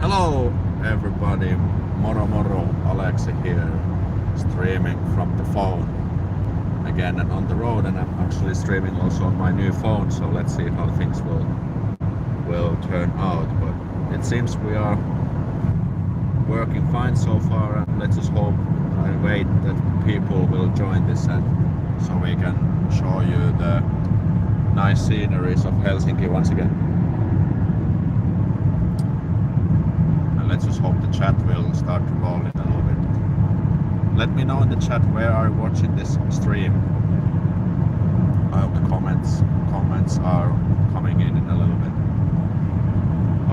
Hello everybody, moro moro, Aleksi here, streaming from the phone again and on the road, and I'm actually streaming also on my new phone, so let's see how things will turn out. But it seems we are working fine so far, and let's just hope and wait that people will join this, and so we can show you the nice sceneries of Helsinki once again. Let's just hope the chat will start to roll in a little bit. Let me know in the chat where are you watching this stream. I hope the comments are coming in a little bit.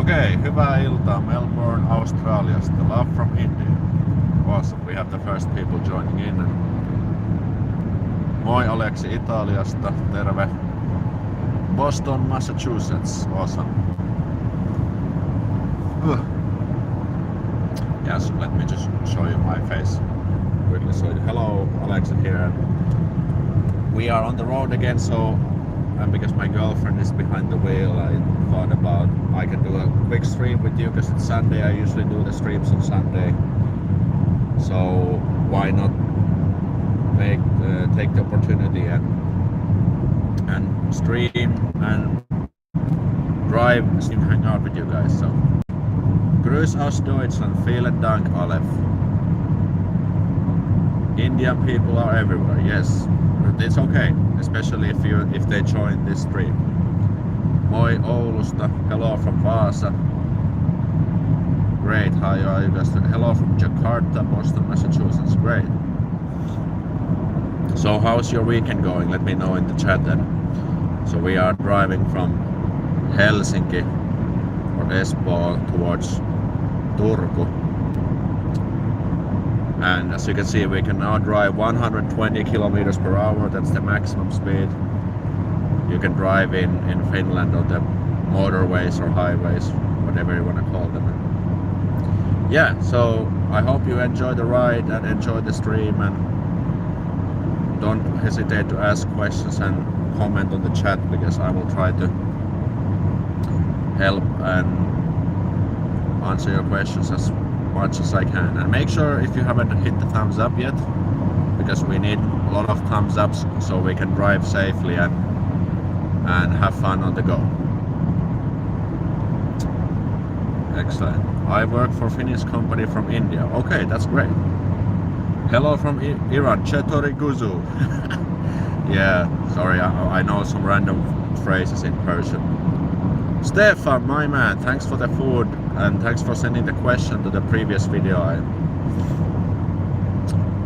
Okay, hyvää iltaa Melbourne, Australiasta. Love from India. Awesome, we have the first people joining in. Moi Aleksi Italiasta, terve. Boston, Massachusetts, awesome. Yes, let me just show you my face quickly. So hello, Alexa here. We are on the road again, so and because my girlfriend is behind the wheel, I thought about I can do a quick stream with you because it's Sunday. I usually do the streams on Sunday, so why not take the opportunity and stream and drive and hang out with you guys. So Grüß aus Deutschland, vielen Dank, Alef. Indian people are everywhere, yes. But it's okay, especially if they join this stream. Moi Oulusta, hello from Vaasa. Great, how are you guys? Hello from Jakarta, Boston, Massachusetts, great. So how's your weekend going? Let me know in the chat then. So we are driving from Helsinki or Espoo towards Turku, and as you can see we can now drive 120 kilometers per hour. That's the maximum speed you can drive in Finland on the motorways or highways, whatever you want to call them. Yeah, so I hope you enjoy the ride and enjoy the stream, and don't hesitate to ask questions and comment on the chat, because I will try to help and answer your questions as much as I can. And make sure if you haven't hit the thumbs up yet, because we need a lot of thumbs ups so we can drive safely and have fun on the go. Excellent. I work for Finnish company from India. Okay, that's great. Hello from Iran. Chetori Guzu. Yeah, sorry, I know some random phrases in Persian. Stefan, my man, thanks for the food and thanks for sending the question to the previous video.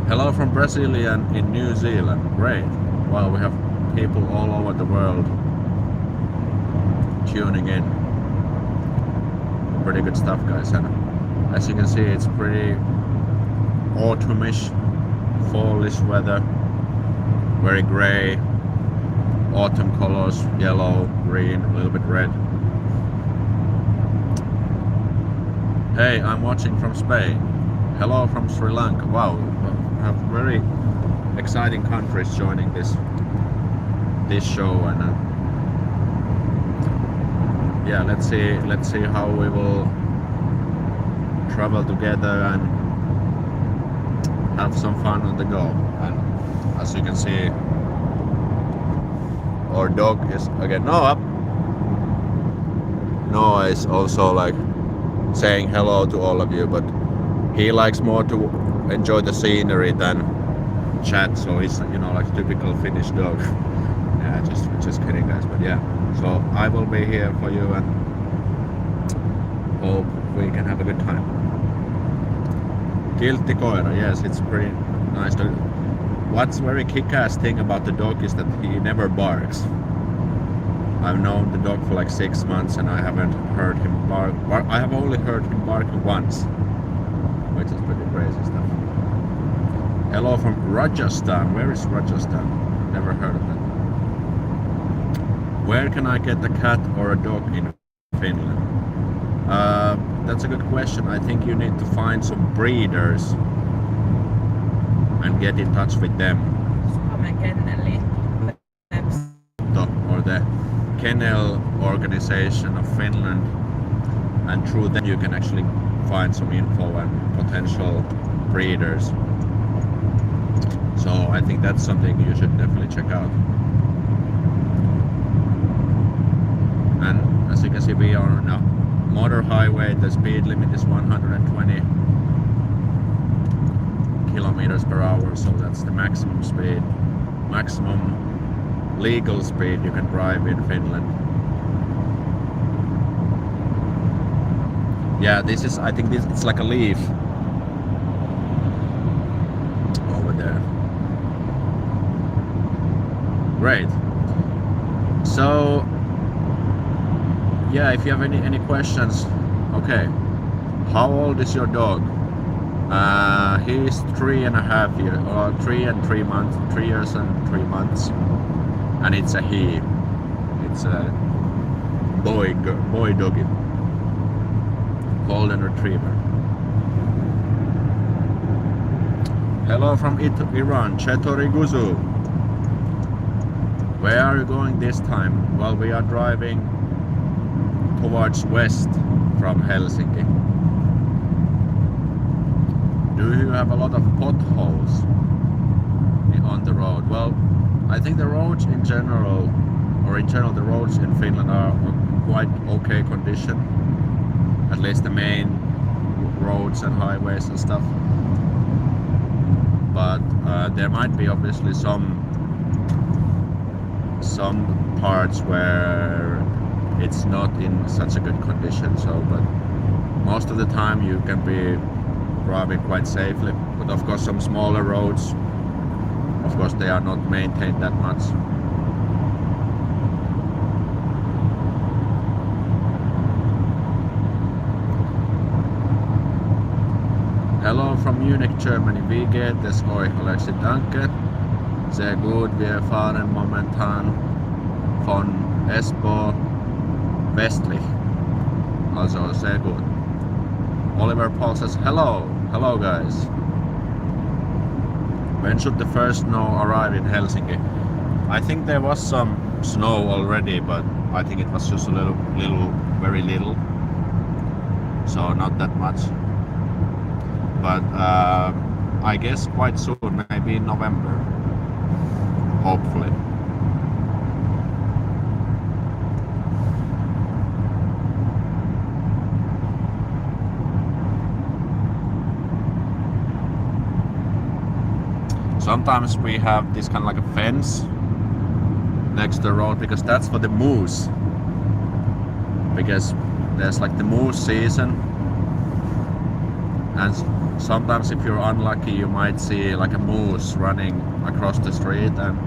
Hello from Brazilian in New Zealand. Great. Well, we have people all over the world tuning in. Pretty good stuff, guys. And as you can see, it's pretty autumnish, fallish weather. Very grey. Autumn colors, yellow, green, a little bit red. Hey, I'm watching from Spain. Hello from Sri Lanka. Wow, we have very exciting countries joining this show, and yeah, let's see how we will travel together and have some fun on the go. And as you can see, our dog is again Noah is also like saying hello to all of you, but he likes more to enjoy the scenery than chat, so he's, you know, like typical Finnish dog. Yeah, just kidding, guys, but yeah, so I will be here for you and hope we can have a good time. Kiltti koira, yes, it's pretty nice dog. What's very kick-ass thing about the dog is that he never barks. I've known the dog for like 6 months and I haven't heard him bark. I have only heard him barking once, which is pretty crazy stuff. Hello from Rajasthan. Where is Rajasthan? Never heard of that. Where can I get a cat or a dog in Finland? That's a good question. I think you need to find some breeders and get in touch with them. Or the Kennel Organization of Finland, and through them you can actually find some info and potential breeders. So I think that's something you should definitely check out. And as you can see, we are on a motor highway. The speed limit is 120 kilometers per hour, so that's the maximum speed, maximum legal speed you can drive in Finland. Yeah, this is, I think it's like a leaf over there. Great. So yeah, if you have any questions, okay. How old is your dog? He's 3.5 years, or 3 and 3 months, 3 years and 3 months, and it's a he. It's a boy doggy, golden retriever. Hello from Iran, Chetori Guzu. Where are you going this time? Well, we are driving towards west from Helsinki. Do you have a lot of potholes on the road? Well, I think the roads in general, the roads in Finland are quite okay condition. At least the main roads and highways and stuff. But there might be obviously some parts where it's not in such a good condition. So, but most of the time you can be driving quite safely. But of course, some smaller roads, of course, they are not maintained that much. Hello from Munich, Germany. Wie geht es euch, Aleksi? Danke. Sehr gut. Wir fahren momentan von Espoo westlich. Also sehr gut. Oliver Paul says hello. Hello guys. When should the first snow arrive in Helsinki? I think there was some snow already, but I think it was just a little, very little. So not that much. But I guess quite soon, maybe in November, hopefully. Sometimes we have this kind of like a fence next to the road, because that's for the moose. Because there's like the moose season, and sometimes if you're unlucky you might see like a moose running across the street, and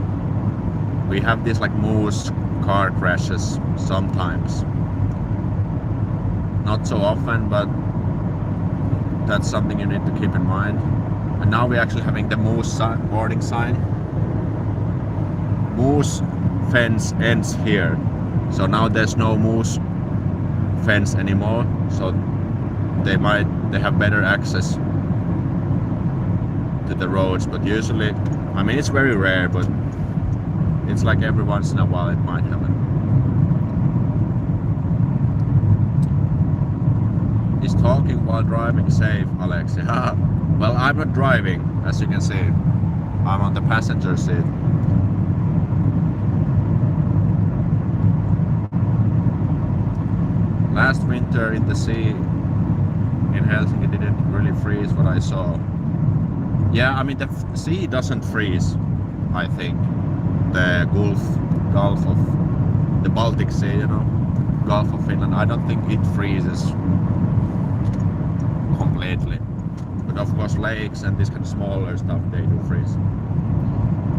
we have these like moose car crashes sometimes. Not so often, but that's something you need to keep in mind. And now we're actually having the moose warning sign. Moose fence ends here. So now there's no moose fence anymore. So they have better access to the roads. But usually, I mean, it's very rare, but it's like every once in a while it might happen. Is talking while driving safe, Aleksi? Well, I'm not driving, as you can see. I'm on the passenger seat. Last winter in the sea in Helsinki didn't really freeze, what I saw. Yeah, I mean the sea doesn't freeze, I think. The Gulf of the Baltic Sea, you know, Gulf of Finland, I don't think it freezes completely. But of course lakes and this kind of smaller stuff, they do freeze.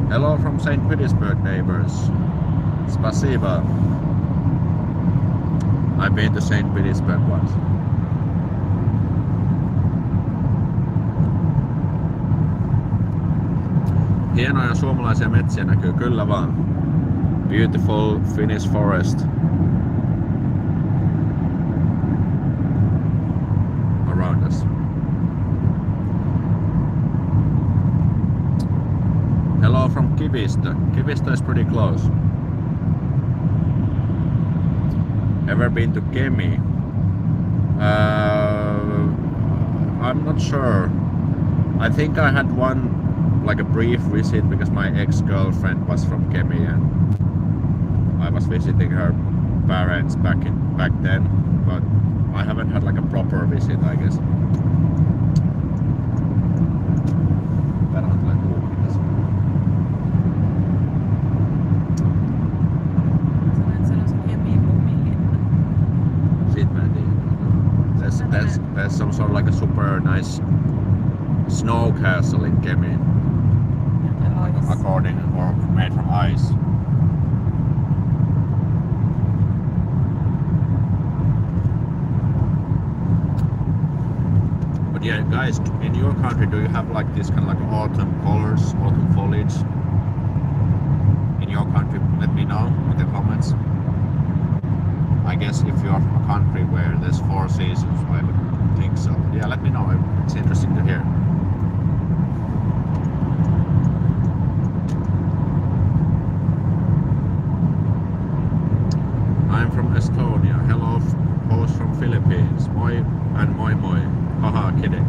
Hello from St. Petersburg, neighbors. Spasiba. I've been to St. Petersburg once. Hienoja suomalaisia metsiä näkyy, kyllä vaan. Beautiful Finnish forest around us. Hello from Kivistö. Kivistö is pretty close. Ever been to Kemi? I'm not sure. I think I had one, like a brief visit, because my ex-girlfriend was from Kemi and I was visiting her parents back then, but I haven't had like a proper visit, I guess. There's some sort of like a super nice snow castle in Kemi, according, or made from ice. But yeah, guys, in your country, do you have like this kind of like autumn colors, autumn foliage? In your country, let me know in the comments. I guess if you're from a country where there's 4 seasons, I would think so. Yeah, let me know. It's interesting to hear. I'm from Estonia. Hello, host from Philippines. Moi and moi moi. Haha, kidding.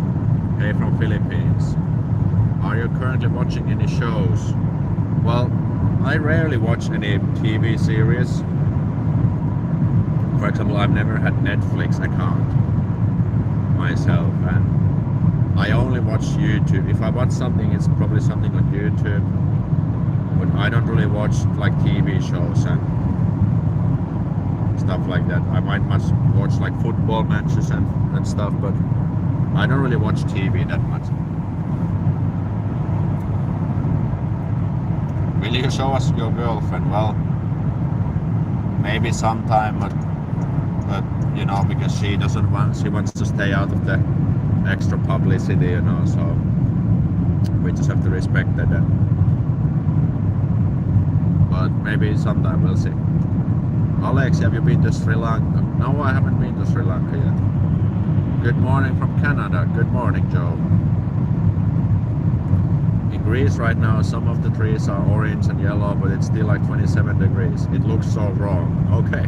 Hey, from Philippines. Are you currently watching any shows? Well, I rarely watch any TV series. For example, I've never had Netflix account myself, and I only watch YouTube. If I watch something, it's probably something on YouTube, but I don't really watch like TV shows and stuff like that. I might watch like football matches and stuff, but I don't really watch TV that much. Will you show us your girlfriend? Well, maybe sometime, but you know, because she wants to stay out of the extra publicity, you know, so we just have to respect that. But maybe sometime, we'll see. Aleksi, have you been to Sri Lanka? No, I haven't been to Sri Lanka yet. Good morning from Canada. Good morning, Joe. In Greece right now, some of the trees are orange and yellow, but it's still like 27 degrees. It looks so wrong. Okay.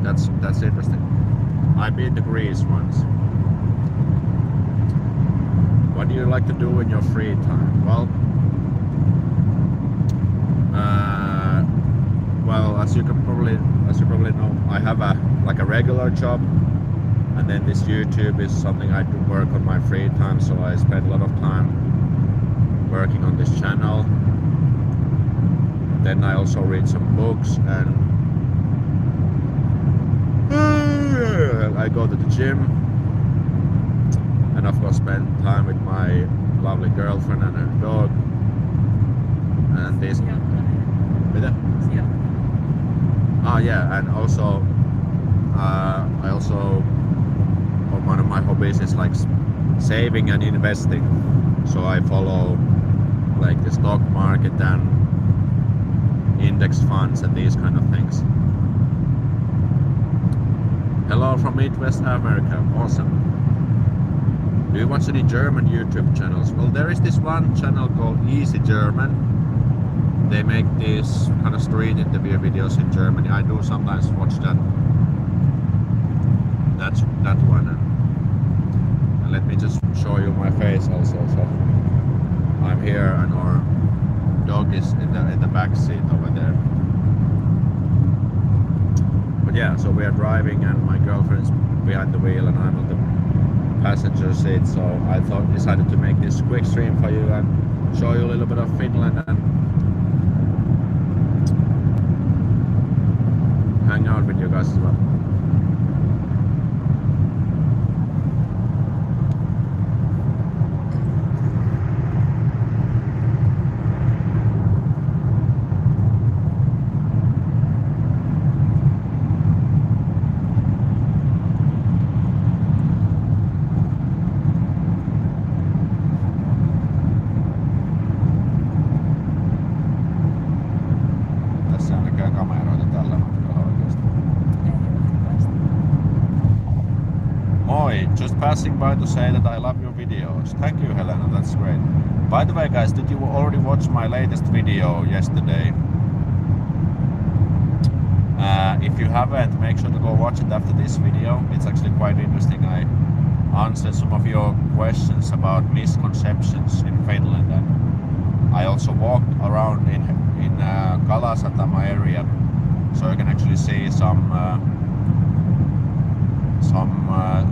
That's interesting. I've been to Greece once. What do you like to do in your free time? Well, as you probably know, I have a regular job, and then this YouTube is something I do work on my free time. So I spend a lot of time working on this channel. Then I also read some books, and I go to the gym, and of course spend time with my lovely girlfriend and her dog. And this. Yeah, and also one of my hobbies is like saving and investing. So I follow like the stock market and index funds and these kind of things. Hello from Midwest America. Awesome. Do you watch any German YouTube channels? Well, there is this one channel called Easy German. They make these kind of street interview videos in Germany. I do sometimes watch that. That's that one. And let me just show you my face also. So I'm here, and our dog is in the back seat over there. But yeah, so we are driving, and my girlfriend's behind the wheel, and I'm on the passenger seat. So I decided to make this quick stream for you and show you a little bit of Finland and hang out with you guys as well. Just passing by to say that I love your videos. Thank you, Helena, that's great. By the way, guys, did you already watch my latest video yesterday? If you haven't, make sure to go watch it after this video. It's actually quite interesting. I answered some of your questions about misconceptions in Finland, and I also walked around in Kalasatama area, so you can actually see some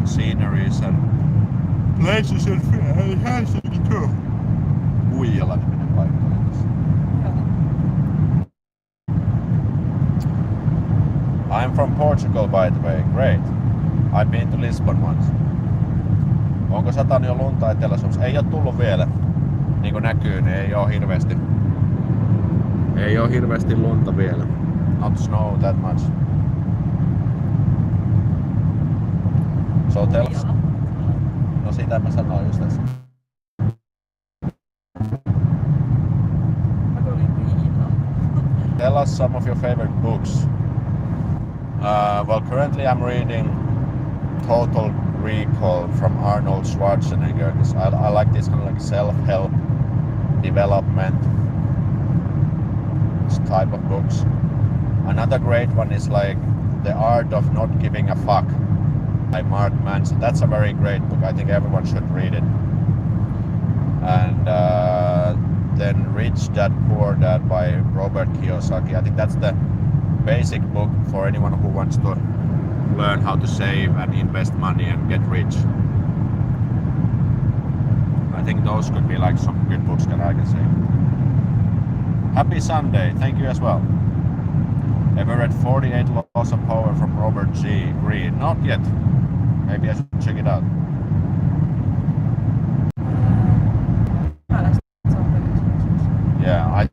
sceneries and places in Helsinki too. Muijala-niminen paikka. I'm from Portugal, by the way. Great. I've been to Lisbon once. Onko satanut jo lunta Etelä-Suomessa? Ei oo tullut vielä. Niin kuin näkyy, niin ei oo hirveästi lunta vielä. Not snow that much. So tell us. No sitä mä sanoin just tässä. Tell us some of your favorite books. Well, currently I'm reading Total Recall from Arnold Schwarzenegger. I like this kind of like self-help development type of books. Another great one is like The Art of Not Giving a Fuck by Mark Manson. That's a very great book. I think everyone should read it. And then Rich Dad Poor Dad by Robert Kiyosaki. I think that's the basic book for anyone who wants to learn how to save and invest money and get rich. I think those could be like some good books that I can say. Happy Sunday, thank you as well. Ever read 48 Laws of Power from Robert G. Greene? Not yet. Maybe I should check it out. Yeah,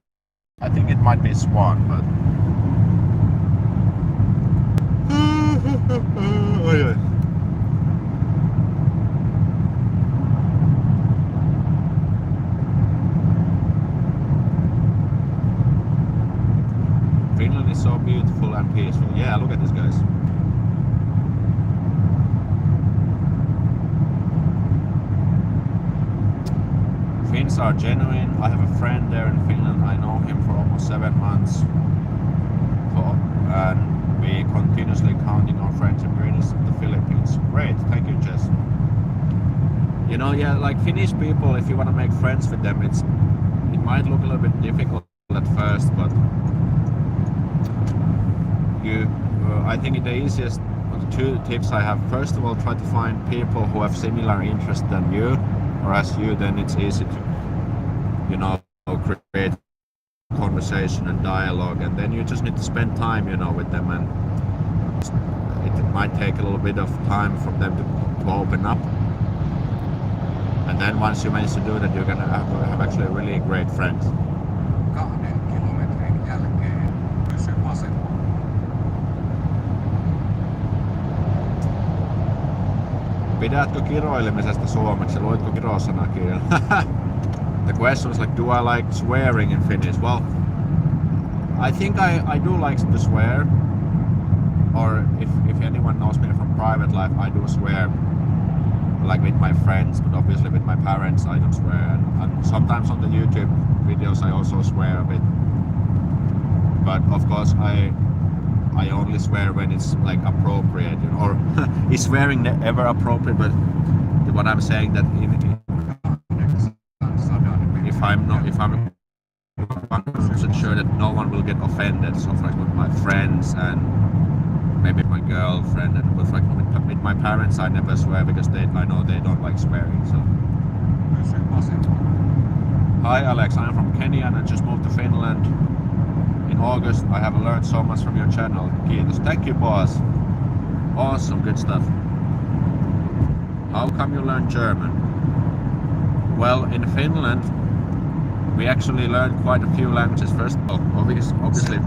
I think it might be Swan, but Finland is so beautiful and peaceful. Yeah, look at this, guys. Finns are genuine. I have a friend there in Finland. I know him for almost 7 months. And we continuously counting our friendship greatest in the Philippines. Great, thank you, Jess. You know, yeah, like Finnish people, if you want to make friends with them, it might look a little bit difficult at first, but I think the easiest 2 tips I have. First of all, try to find people who have similar interests than you, or as you. Then it's easy to, you know, create conversation and dialogue, and then you just need to spend time, you know, with them, and it might take a little bit of time for them to open up, and then once you manage to do that, you're gonna have actually a really great friend. 2 kilometrin jälkeen pysy vasemmalla. Pidätkö kiroilemisesta suomeksi? Luitko kirosanakin? The question was like, do I like swearing in Finnish? Well, I think I do like to swear, or if anyone knows me from private life, I do swear, like with my friends, but obviously with my parents I don't swear, and sometimes on the YouTube videos I also swear a bit, but of course I only swear when it's like appropriate, you know, or is swearing ever appropriate? But what I'm saying that if I'm 100% sure that no one will get offended. So for example, my friends and maybe my girlfriend, but for example, with my parents I never swear because I know they don't like swearing. So. Hi Alex, I'm from Kenya and I just moved to Finland in August. I have learned so much from your channel. Kiitos. Thank you, boss. Awesome, good stuff. How come you learned German? Well, in Finland we actually learned quite a few languages. First of all, obviously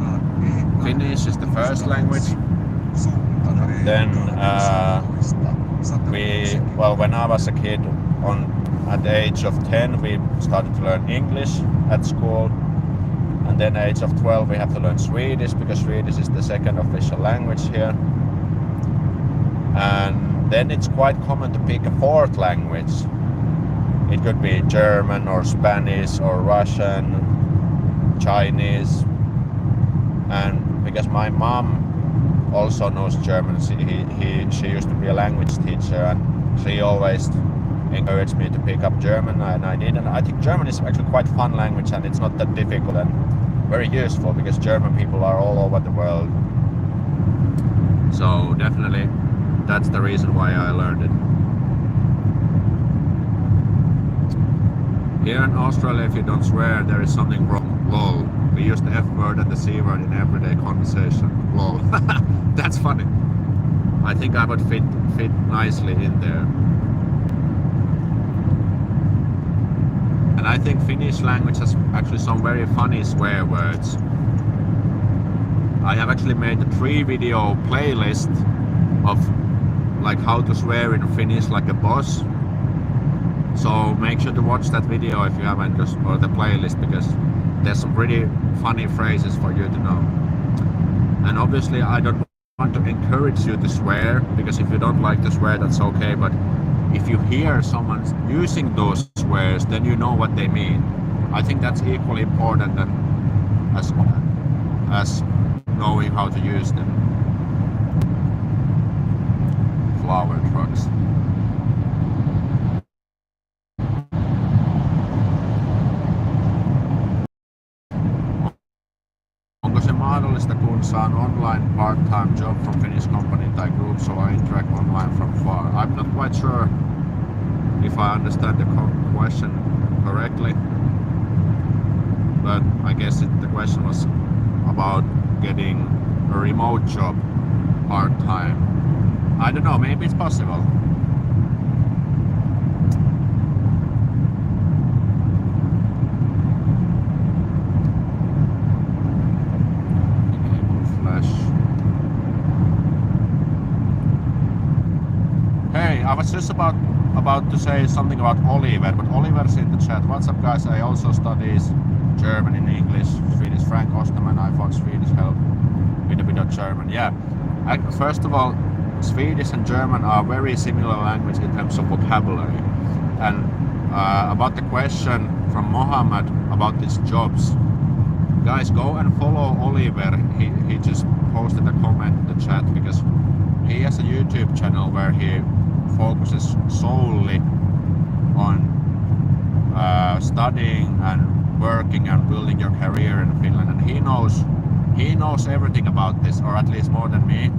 Finnish is the first language. Then when I was a kid, at the age of 10 we started to learn English at school, and then at the age of 12 we have to learn Swedish because Swedish is the second official language here. And then it's quite common to pick a 4th language. It could be German or Spanish or Russian, Chinese. And because my mom also knows German. She used to be a language teacher, and she always encouraged me to pick up German, and I did. And I think German is actually quite fun language, and it's not that difficult and very useful because German people are all over the world. So definitely, that's the reason why I learned it. Here in Australia, if you don't swear, there is something wrong. Lol. We use the F word and the C word in everyday conversation. Lol. That's funny. I think I would fit nicely in there. And I think Finnish language has actually some very funny swear words. I have actually made a 3-video playlist of like how to swear in Finnish like a boss. So make sure to watch that video if you haven't, or the playlist, because there's some pretty funny phrases for you to know. And obviously I don't want to encourage you to swear, because if you don't like to swear, that's okay. But if you hear someone using those swears, then you know what they mean. I think that's equally important than as knowing how to use them. Flower trucks. Onko se mahdollista, kun saan online part-time job from Finnish company tai group, so I interact online from far? I'm not quite sure if I understand the question correctly, but I guess the question was about getting a remote job part-time. I don't know, maybe it's possible. Hey, I was just about to say something about Oliver, but Oliver's in the chat. What's up, guys? I also studies German and English, Swedish. Frank Osterman, I found Swedish help with a bit of German. Yeah, first of all, Swedish and German are very similar language in terms of vocabulary. And about the question from Mohammed about these jobs, guys, go and follow Oliver. He just posted a comment in the chat because he has a YouTube channel where he focuses solely on studying and working and building your career in Finland, and he knows everything about this, or at least more than me.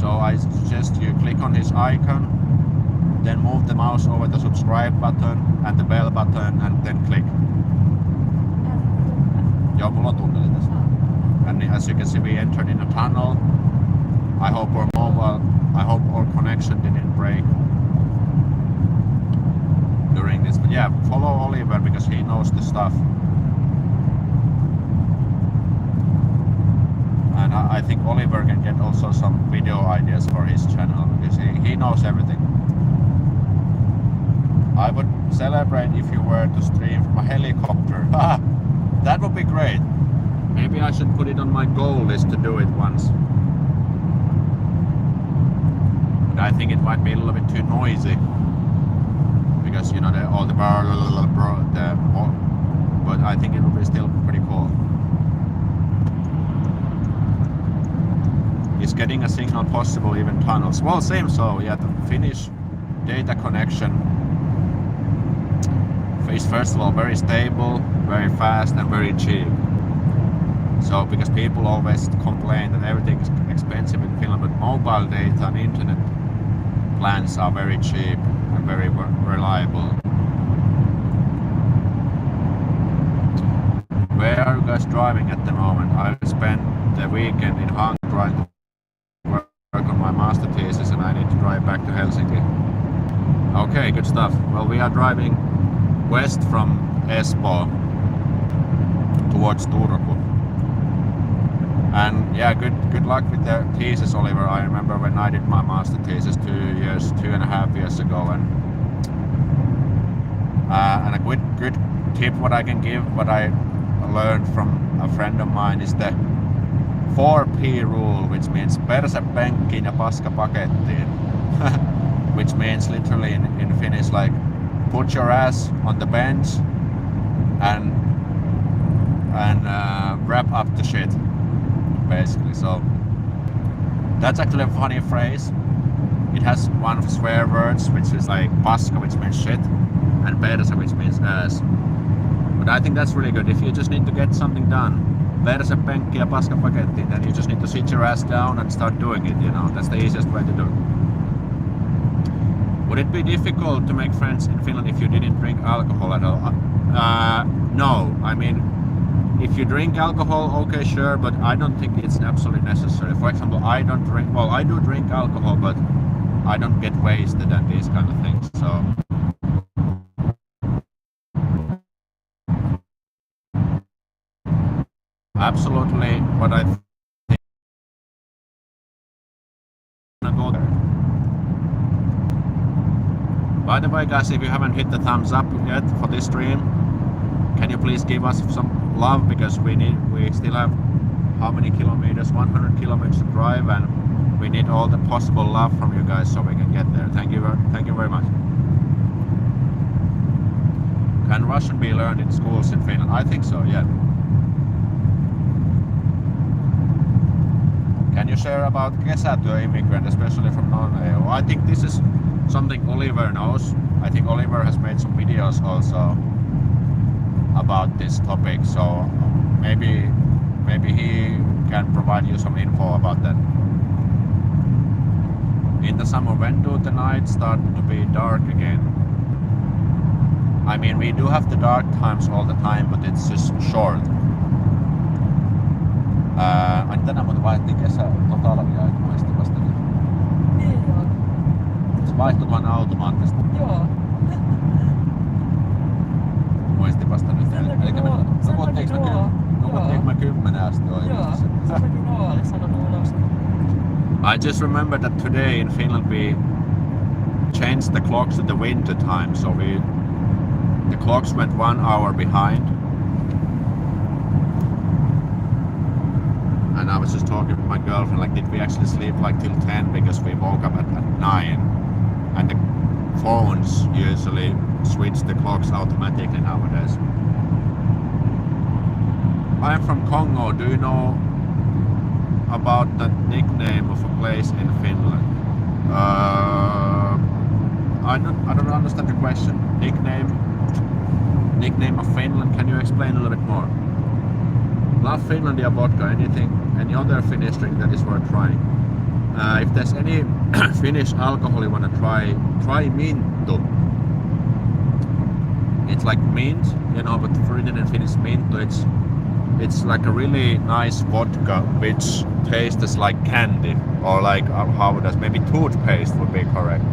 So I suggest you click on his icon, then move the mouse over the subscribe button and the bell button, and then click. Joo, mulla on tunneli tässä. And as you can see, we entered in a tunnel. I hope our connection didn't break during this. But yeah, follow Oliver because he knows the stuff. And I think Oliver can get also some video ideas for his channel because he knows everything. I would celebrate if you were to stream from a helicopter. That would be great. Maybe I should put it on my goal list to do it once. But I think it might be a little bit too noisy because, you know, all the but I think it will be still pretty cool. Is getting a signal possible even tunnels? Well, same. So yeah, the Finnish data connection is first of all very stable, very fast, and very cheap. So because people always complain that everything is expensive in Finland, but mobile data and internet plans are very cheap and very reliable. Where are you guys driving at the moment? I spent the weekend in Hong trying to work on my master thesis, and I need to drive back to Helsinki. Okay, good stuff. Well, we are driving west from Espoo towards Turku. And yeah, good luck with the thesis, Oliver. I remember when I did my master thesis 2.5 years ago, and a good tip what I can give, what I learned from a friend of mine, is the 4P rule, which means perse penkkiin ja paska pakettiin, which means literally in Finnish like put your ass on the bench and wrap up the shit. Basically, so That's actually a funny phrase. It has one of swear words, which is like paska, which means shit, and persa, which means ass. But I think that's really good. If you just need to get something done, perse, penkki ja paska paketti, then you just need to sit your ass down and start doing it, you know. That's the easiest way to do it. Would it be difficult to make friends in Finland if you didn't drink alcohol at all? No. I mean, if you drink alcohol, okay, sure, but I don't think it's absolutely necessary. For example, I don't drink, well, I do drink alcohol, but I don't get wasted and these kind of things, so. Absolutely, what I think I'm gonna go there. By the way, guys, if you haven't hit the thumbs up yet for this stream, can you please give us some love, because we still have how many kilometers? 100 kilometers to drive, and we need all the possible love from you guys so we can get there. Thank you very much. Can Russian be learned in schools in Finland? I think so, yeah. Can you share about kesätyöimmigrant, especially from non-EU? I think this is something Oliver knows. I think Oliver has made some videos also about this topic, so maybe he can provide you some info about that. In the summer, when do the nights start to be dark again? I mean, we do have the dark times all the time, but it's just short. Tänään muuten vaihdettiin talvia muistivasta. Niin joo. Se vaihtui vaan automaattisesti. Joo. Muistivasta nyt. Elikkä me nukuttiinko me 10 asti oikeesti? Joo, säkin oli sanonut ulos. I just remember that today in Finland we changed the clocks to the winter time, so the clocks went 1 hour behind. And I was just talking with my girlfriend, like, did we actually sleep like till 10 because we woke up at 9? And the phones usually switch the clocks automatically nowadays. I am from Congo. Do you know about the nickname of a place in Finland? I don't understand the question. Nickname of Finland. Can you explain a little bit more? Love Finlandia Vodka. Any other Finnish drink that is worth trying? If there's any Finnish alcohol you want to try Mintu. It's like mint, you know, but written in Finnish Mintu. It's like a really nice vodka which tastes like candy, or like how does maybe toothpaste would be correct.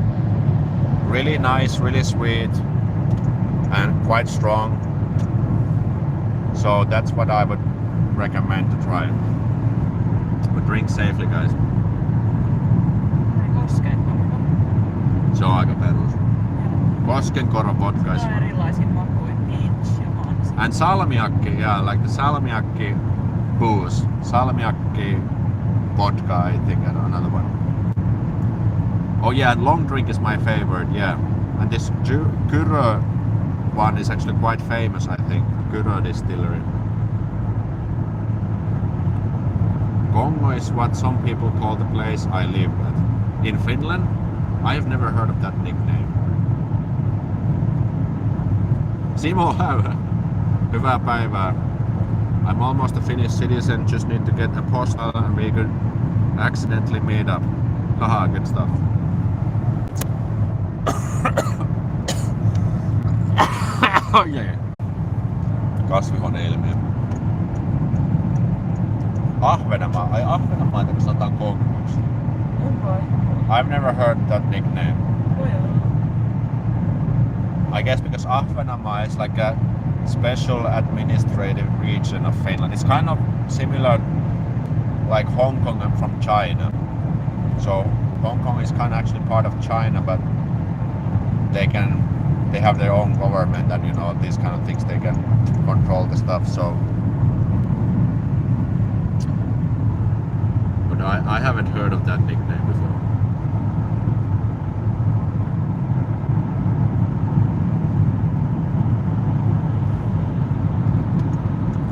Really nice, really sweet, and quite strong. So that's what I would recommend to try. But drink safely, guys. Se on aika perus. Koskenkorva vodka is Erilaisin makuin, peach ja mansi. and salmiakki, yeah, like the salmiakki booze. Salmiakki vodka, I think, and another one. Oh yeah, and long drink is my favorite, yeah. And this Kyrö one is actually quite famous, I think. Kyrö distillery. Kongo is what some people call the place I live at. In Finland, I have never heard of that nickname. Simo Häyhä. Hyvää päivää. I'm almost a Finnish citizen, just need to get a postal and we could accidentally meet up. Haha, good stuff. Oh yeah. Kasvihuoneilmiö. Ahvenanmaa. Ai Ahvenanmaata, kun sanotaan Kongoksi. I've never heard that nickname. I guess because Ahvenanmaa is like a special administrative region of Finland. It's kind of similar like Hong Kong and from China. So Hong Kong is kind of actually part of China, but they have their own government and, you know, these kind of things, they can control the stuff. So but I haven't heard of that nickname before.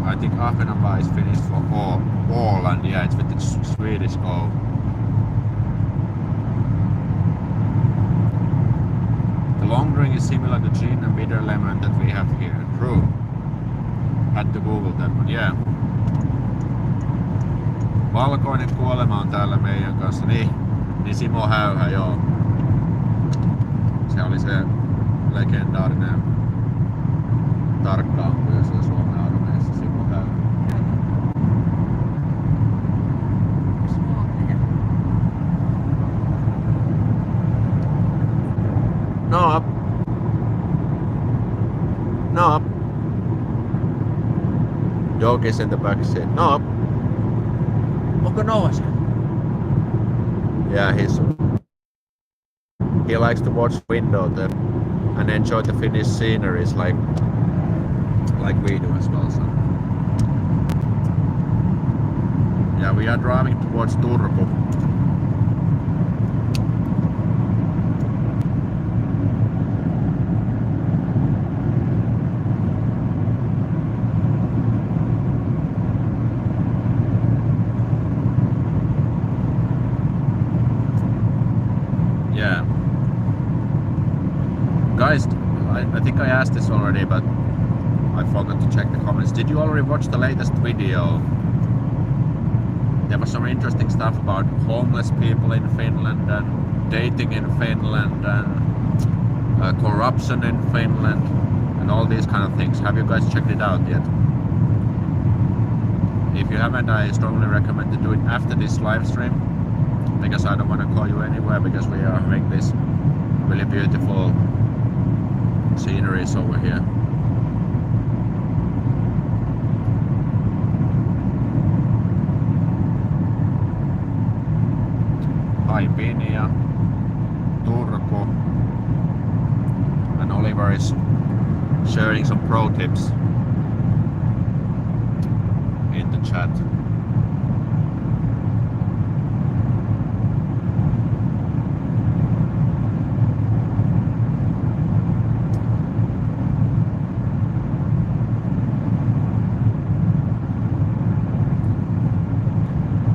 I think Ahvenanmaa is Finnish for all, and yeah, it's with the Swedish O. is similar to gin and bitter lemon that we have here. True. Had to Google that one, yeah. Valkoinen kuolema on täällä meidän kanssa. Niin Simo Häyhä, joo. Se oli se legendaarinen tarkkaampuja siellä Suomen armeijassa, Simo Häyhä. No. No. Dog is in the back seat. No. Onko Noah siellä? Yeah, he likes to watch window there and enjoy the Finnish sceneries like we do as well. So. Yeah, we are driving towards Turku. Yeah. Guys, I think I asked this already, but I forgot to check the comments. Did you already watch the latest video? There was some interesting stuff about homeless people in Finland and dating in Finland and corruption in Finland and all these kind of things. Have you guys checked it out yet? If you haven't, I strongly recommend to do it after this live stream, because I don't want to call you anywhere, because we are having this really beautiful sceneries over here. Haipinia, Turku, and Oliver is sharing some pro tips in the chat.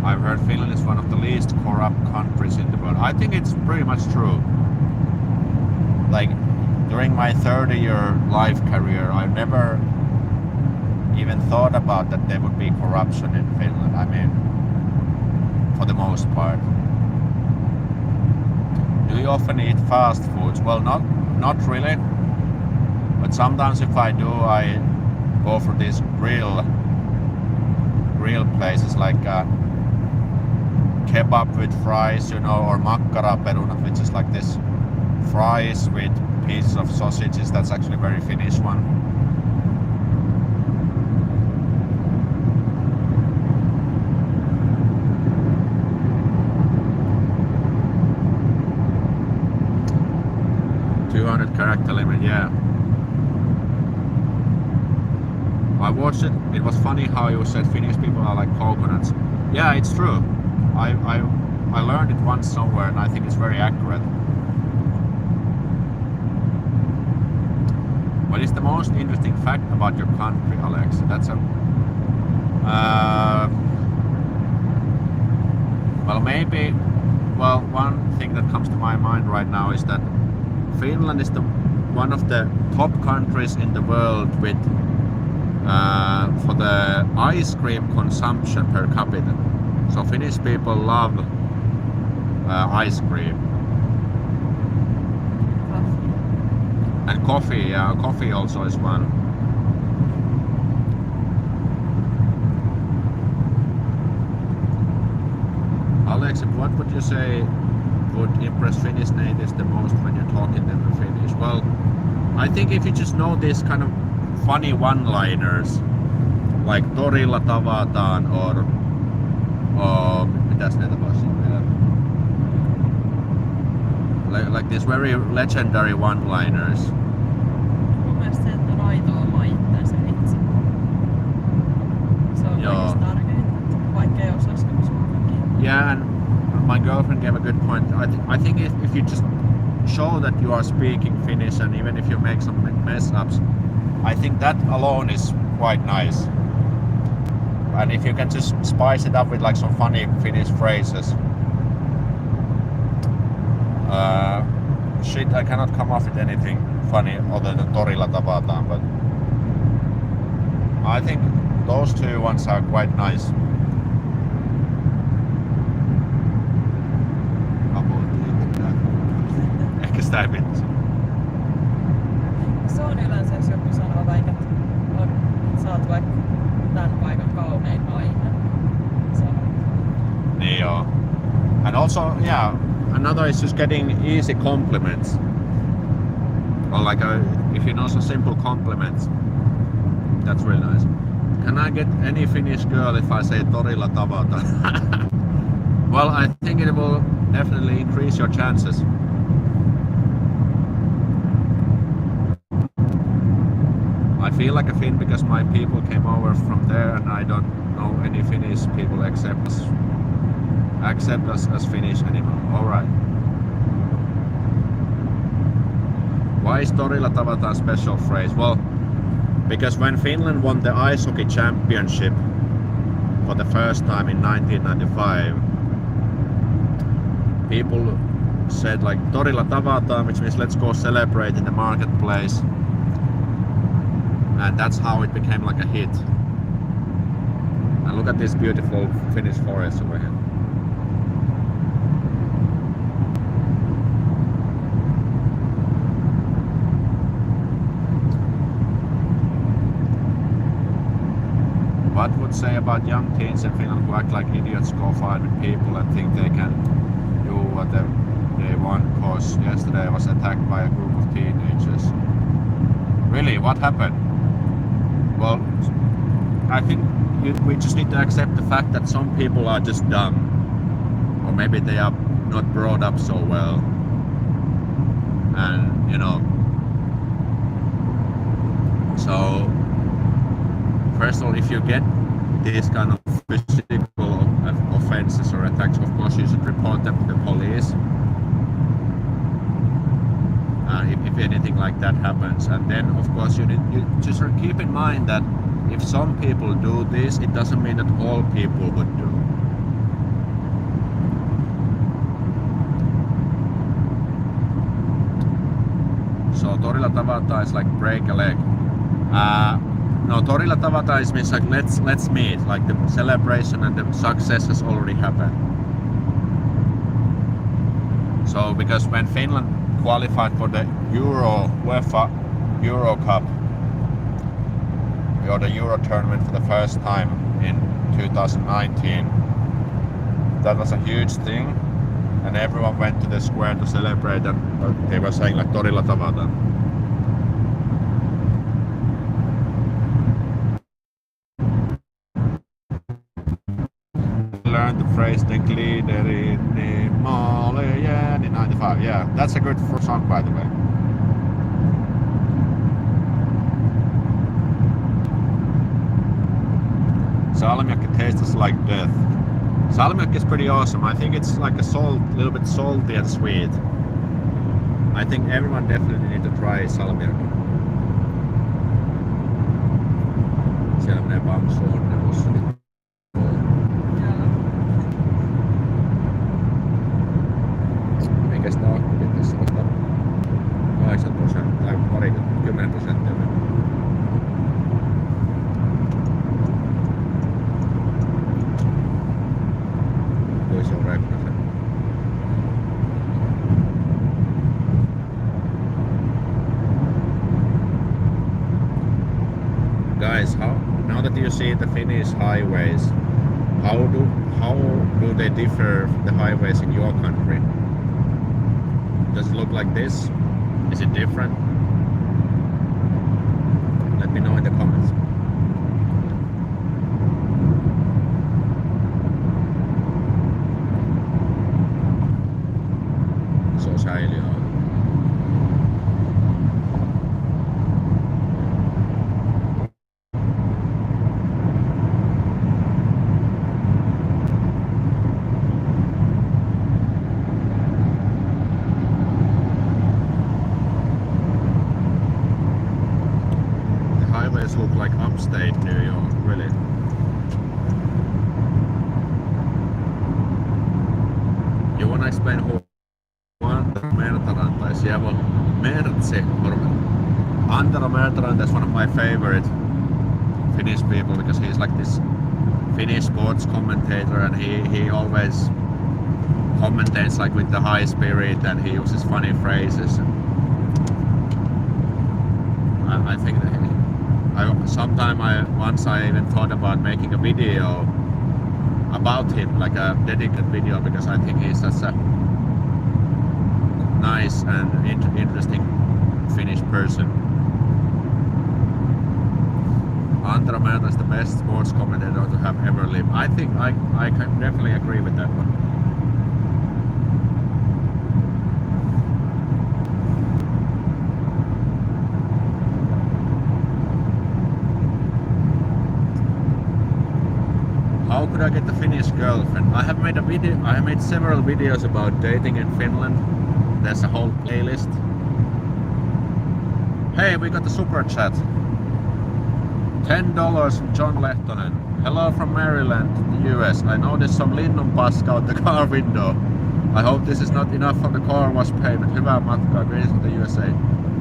I've heard Finland is one of the least corrupt countries in the world. I think it's pretty much true. Like, during my 30-year life career, I've never even thought about that there would be corruption in Finland. I mean, for the most part. Do you often eat fast foods? Well, not really. But sometimes if I do, I go for these grill places like kebab with fries, you know, or makkaraperunat, which is like this fries with pieces of sausages. That's actually a very Finnish one. Character limit, yeah. I watched it. It was funny how you said Finnish people are like coconuts. Yeah, it's true. I learned it once somewhere, and I think it's very accurate. What is the most interesting fact about your country, Aleksi? That's a one thing that comes to my mind right now is that Finland is one of the top countries in the world with for the ice cream consumption per capita. So Finnish people love ice cream. Coffee. And coffee, yeah, coffee also is one. Aleksi, what would you say would impress Finnish natives the most when you're talking them in Finnish? Well, I think if you just know these kind of funny one-liners, like torilla tavataan, or mitäs näitä voisi vielä? Like these very legendary one-liners. Mun mielestä se, että on aitoa oma itsensä itse. Se on kaikista tärkeintä, vaikka ei osaisikaan suomenkin. Yeah, and my girlfriend gave a good point. I think if you just show that you are speaking Finnish, and even if you make some mess ups, I think that alone is quite nice. And if you can just spice it up with like some funny Finnish phrases. She I cannot come up with anything funny other than Torilla tavataan, but I think those two ones are quite nice. Ehkä sitä ei pitäisi. Se on yleensä, jos joku sanoo vaikka, että sä oot vaikka tämän paikan kaunein nainen. Se on. Niin joo. And also, yeah, another is just getting easy compliments. Or like if you know some simple compliments. That's really nice. Can I get any Finnish girl if I say Torilla tavataan? Well, I think it will definitely increase your chances. I feel like a Finn because my people came over from there and I don't know any Finnish people except us as Finnish anymore. Alright. Why is Torilla tavataan special phrase? Well, because when Finland won the ice hockey championship for the first time in 1995, people said like Torilla tavataan, which means let's go celebrate in the marketplace. And that's how it became like a hit. And look at this beautiful Finnish forest over here. What would say about young teens in Finland who act like idiots, go fight with people and think they can do whatever they want? Cause yesterday I was attacked by a group of teenagers. Really? What happened? Well, I think we just need to accept the fact that some people are just dumb. Or maybe they are not brought up so well. And, you know. So, first of all, if you get these kind of physical offenses or attacks, of course you should report them to the police. If anything like that happens, and then of course you just keep in mind that if some people do this, it doesn't mean that all people would do. So Torilla tavataan is like break a leg. No, Torilla tavataan means like let's meet, like the celebration and the success has already happened. So because when Finland qualified for the UEFA Euro Cup or the Euro tournament for the first time in 2019, that was a huge thing, and everyone went to the square to celebrate, and they were saying like Torilla tavataan. Learned the phrase "Den glider in i mål igen" in 95. Yeah, that's a good song, by the way. Salmiakki tastes like death. Salmiakki is pretty awesome. I think it's like a little bit salty and sweet. I think everyone definitely need to try salmiakki. Siellä menee Bamsuun nevossa. Mikäs tää akku tässä vasta 8% tai 10%. Se on rekkasen. Guys, now that you see the Finnish highways, how do they differ the highways in your country? Does it look like this? Is it different? Let me know in the comments. So säiliö on. Look like upstate New York, really. You wanna explain who won the Mertaran tai nice. Yeah, well, Mertsi, or Antero Mertaranta is one of my favorite Finnish people because he's like this Finnish sports commentator and he always commentates like with the high spirit and he uses funny phrases. I think that once I even thought about making a video about him, like a dedicated video, because I think he's such a nice and interesting Finnish person. Antero Mertaranta is the best sports commentator to have ever lived. I think I can definitely agree with that one. How could I get the Finnish girlfriend? I have made several videos about dating in Finland. There's a whole playlist. Hey, we got the super chat. $10 from John Lehtonen. Hello from Maryland, the US. I noticed some linnunpaska out the car window. I hope this is not enough for the car wash payment. Hyvää matkaa, greetings from the USA.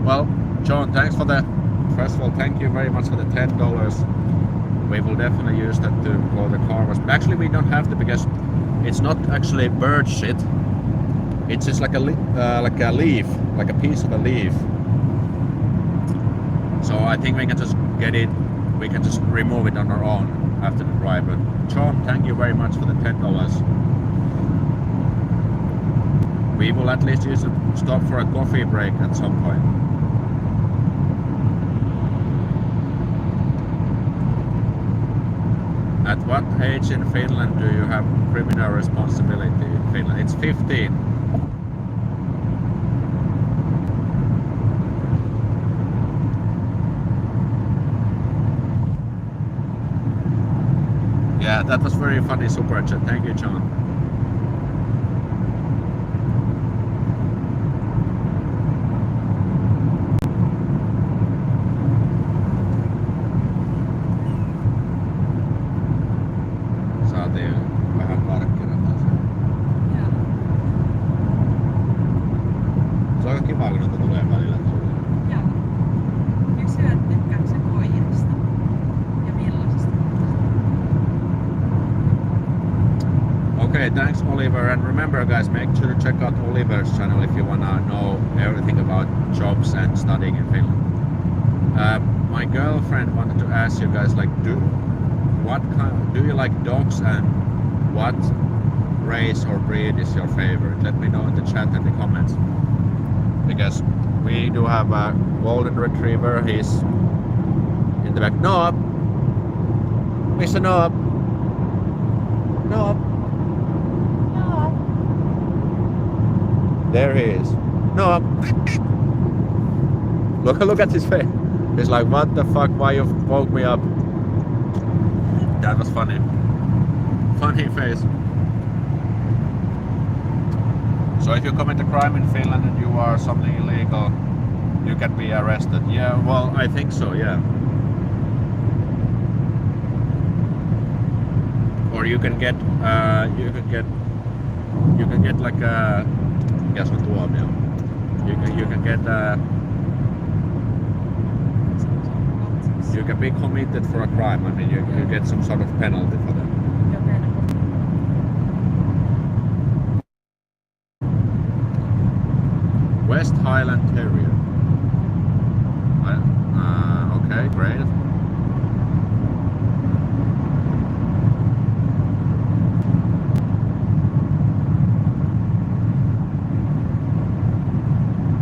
Well, John, thanks for the... First of all, thank you very much for the $10. We will definitely use that to go the car wash. Actually, we don't have to because it's not actually bird shit. It's just like a leaf, like a piece of a leaf. So I think we can just get it. We can just remove it on our own after the drive. But John, thank you very much for the $10. We will at least use it, stop for a coffee break at some point. At what age in Finland do you have criminal responsibility in Finland? It's 15. Yeah, that was very funny super chat. Thank you, John. Saatiin vähän parkkirataa. Se on aika kiva, kun noita tulee välillä. Joo. Kysyä, tykkääkö se koirista? Ja millaisista? Okay, thanks Oliver, and remember guys, make sure to check out Oliver's channel if you wanna know everything about jobs and studying in Finland. My girlfriend wanted to ask you guys, like, do you like dogs and what race or breed is your favorite? Let me know in the chat and the comments. Because we do have a golden retriever. He's in the back. Noah, Mr. Noah. Noah. There he is. Noah. Look at his face. He's like, what the fuck? Why you woke me up? That was funny. Funny face. So if you commit a crime in Finland and you are something illegal, you can be arrested. Yeah, well, I think so. Yeah. Or you can get like a. Mikä se on tuomio? You can get you can be committed for a crime. I mean, you get some sort of penalty for that. West Highland Terrier. Okay, great.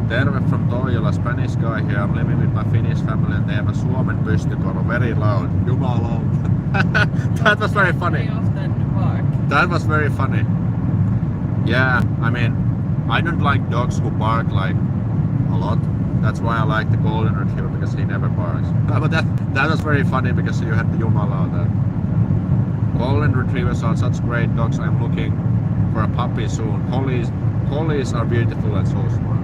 Terve from Toijala, Spanish guy here. I'm living with my Finnish family and they have a Suomen pystykorva, very loud. Jumalauta. That was very funny. That was very funny. Yeah, I mean, I don't like dogs who bark like a lot. That's why I like the golden retriever because he never barks. But that was very funny because you had the Jumalauta. Golden retrievers are such great dogs. I'm looking for a puppy soon. Collies are beautiful and so smart.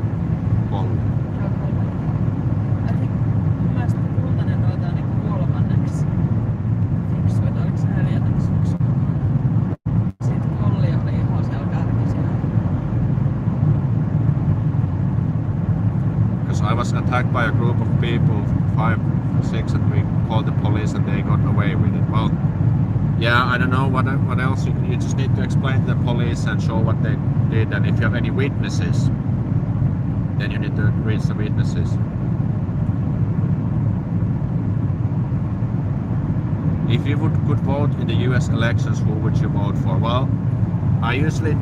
I was attacked by a group of people, 5 or 6, and we called the police and they got away with it. Well, yeah, I don't know what else. You just need to explain to the police and show what they did, and if you have any witnesses, then you need to reach the witnesses. If you could vote in the US elections, who would you vote for? Well, I usually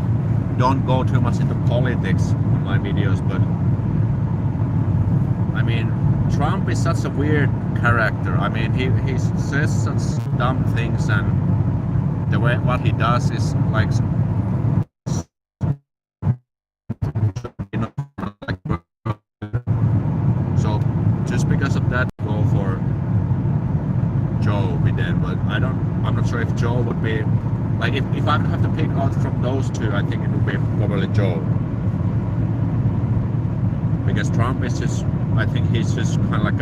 don't go too much into politics in my videos, but I mean, Trump is such a weird character. I mean, he says such dumb things, and the way what he does is like, you know, like, so just because of that, go for Joe then. But I'm not sure if Joe would be like, if I would have to pick out from those two, I think it would be probably Joe, because Trump is just, I think he's just kind of like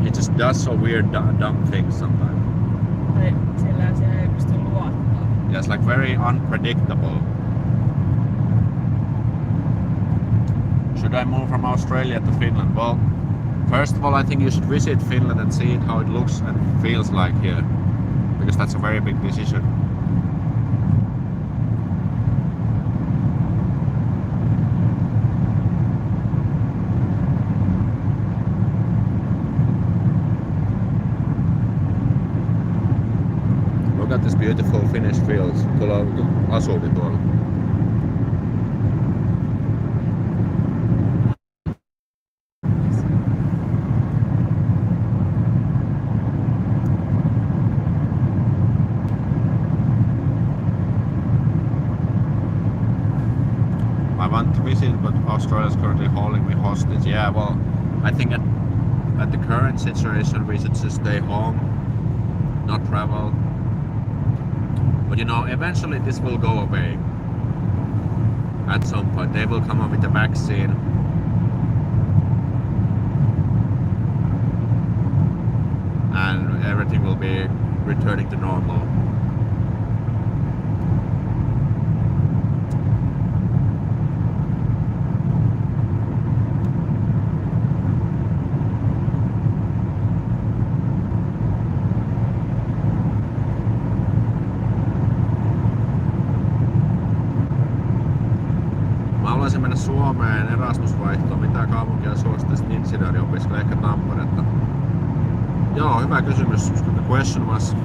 he just does so weird dumb things sometimes. Yes, like very unpredictable. Should I move from Australia to Finland? Well, first of all, I think you should visit Finland and see how it looks and feels like here, because that's a very big decision. Look at this beautiful Finnish fields. Tuolla asuukin tuolla. I want to visit, but Australia is currently holding me hostage. Yeah, well, I think at the current situation we should just stay home, not travel. But you know, eventually this will go away. At some point, they will come up with a vaccine. And everything will be returning to normal. Haluaisin mennä Suomeen Erasmus-vaihtoon. Mitä kaupunkia suosittelisit insinööriopiskella? Ehkä Tamperetta. Joo, hyvä kysymys. The question was,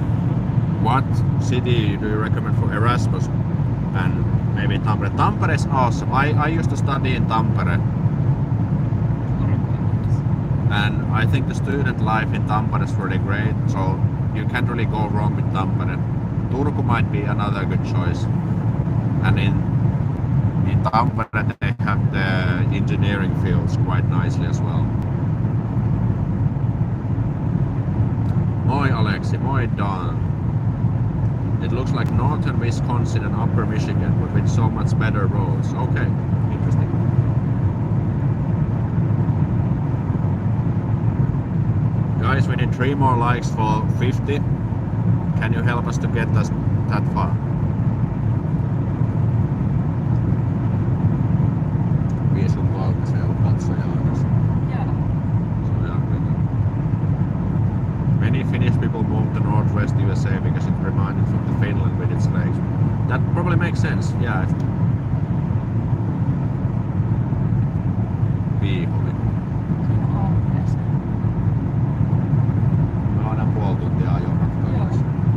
what city do you recommend for Erasmus? And maybe Tampere. Tampere is awesome. I used to study in Tampere. And I think the student life in Tampere is really great. So you can't really go wrong with Tampere. Turku might be another good choice. And in Tampere they have the engineering fields quite nicely as well. Moi Aleksi, moi Don. It looks like northern Wisconsin and upper Michigan, but with so much better roads. Okay, interesting. Guys, we need 3 more likes for 50. Can you help us to get us that far? Many Finnish people moved to northwest USA because it reminded from the Finland with its lakes. That probably makes sense, yeah. Viihuli. Mä oon puoli tuntia ajomatkaa. Joo,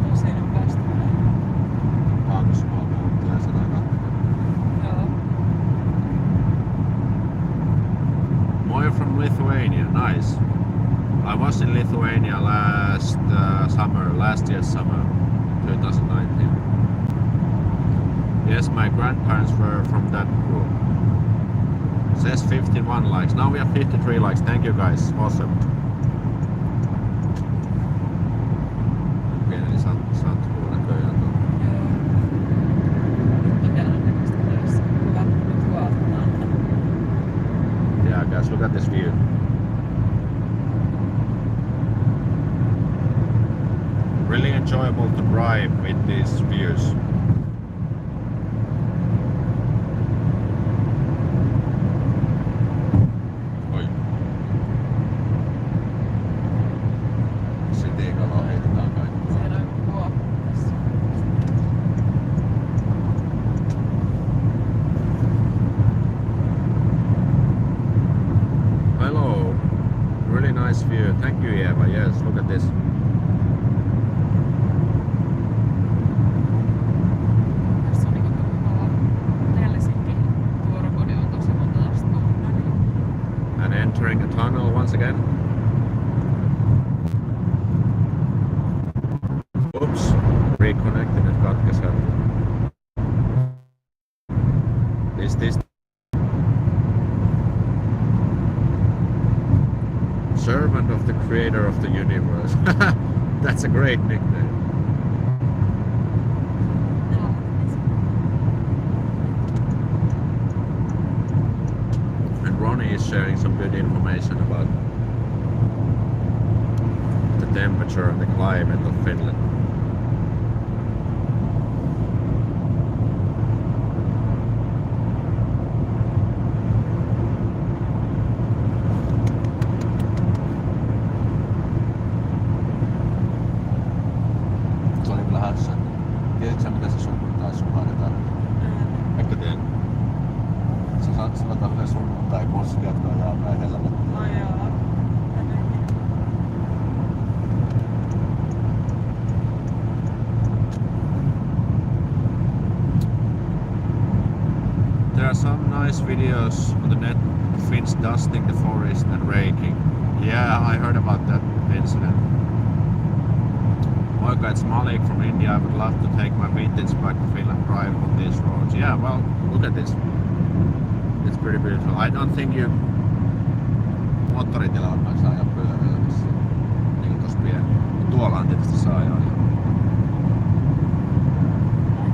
tosin on päästä. 2,5 tuntia 120. Joo. Moi from Lithuania, nice. I was in Lithuania last year's summer, 2019. Yes, my grandparents were from that group. Says 51 likes. Now we have 53 likes. Thank you guys. Awesome. Pieneli satkuu näköjään tuolla. Joo. Nyt on vielä näköistä töissä. Hyvä, nyt huomataan. Yeah, guys, look at this view. Really enjoyable to drive with these views. Eva, yes, look at this. Tässä on niinku tuolla Helsinki, Turku, niin on tosi monta tästä tunnelia. And entering a tunnel once again. Oops, reconnected nyt katkesi. This servant of the creator of the universe. That's a great nickname. And Ronnie is sharing some good information about the temperature and the climate of Finland. Se oli kyllä hässä. Tiedätkö mitä se sunnuntai suhdetaan? Ehkä tiedän. Sä saat sillä tällainen sunnuntai koski, jotka ajaa lähellä. No joo. There are some nice videos on the net of Finns dusting the forest and raking. Yeah, I heard about that incident. Moika, it's Malik from India. I would love to take my vintage bike to Finland drive on these roads. Yeah, well, look at this. It's pretty beautiful. I don't think you moottoritiellä varmaan saa ajaa pyörällä vissiin. Niin tossa pieni. Tuolla on tietysti saa ajaa.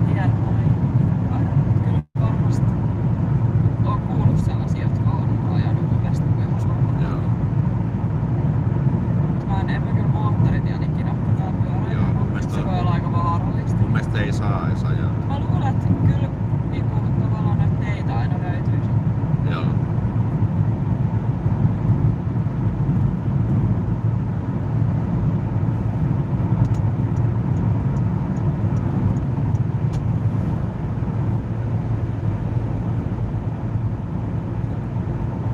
Kyllä varmasti. Oon kuullut sellaisia, jotka on ajanut yleistä kuin ihan Suomella. Joo. Mä en kyllä moottoritiellä ikinä pitää pyörää. Joo, mun mielestä Se voi olla aika vaarallista. mun mielestä ei saa edes ajaa. Mä luulen, että kyllä niinku, tavallaan näitä teitä aina löytyisi. Joo.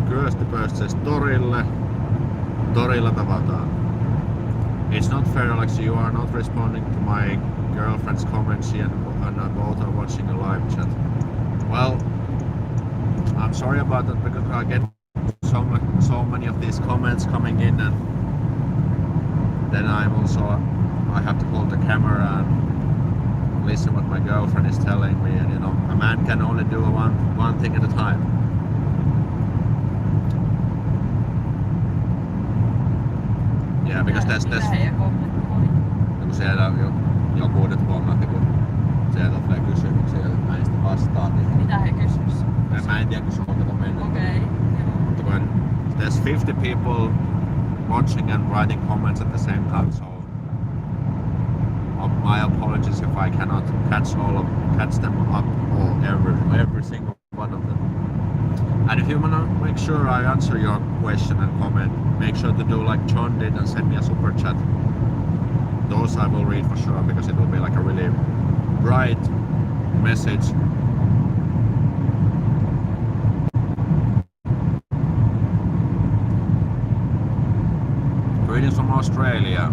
Kyöstöpöössä torille. Torilla tavataan. It's not fair, Aleksi, you are not responding to my girlfriend's comments. She and I both are watching a live chat. Well, I'm sorry about that because I get so many of these comments coming in, and then I have to hold the camera and listen what my girlfriend is telling me, and you know, a man can only do one thing at a time. Yeah, because that's kun siellä joku nyt huomatti, kun sieltä tulee kysymyksiä, että mä en sitten vastaa niihin. Mitä he kysyis? Mä en tiedä, kun sulla on mennyt. Okei. Mutta kun there's 50 people watching and writing comments at the same time, so my apologies if I cannot catch them up every single one of them. And if you wanna make sure I answer your question and comment, make sure to do like John did and send me a super chat. Those I will read for sure because it will be like a really bright message. Greetings from Australia.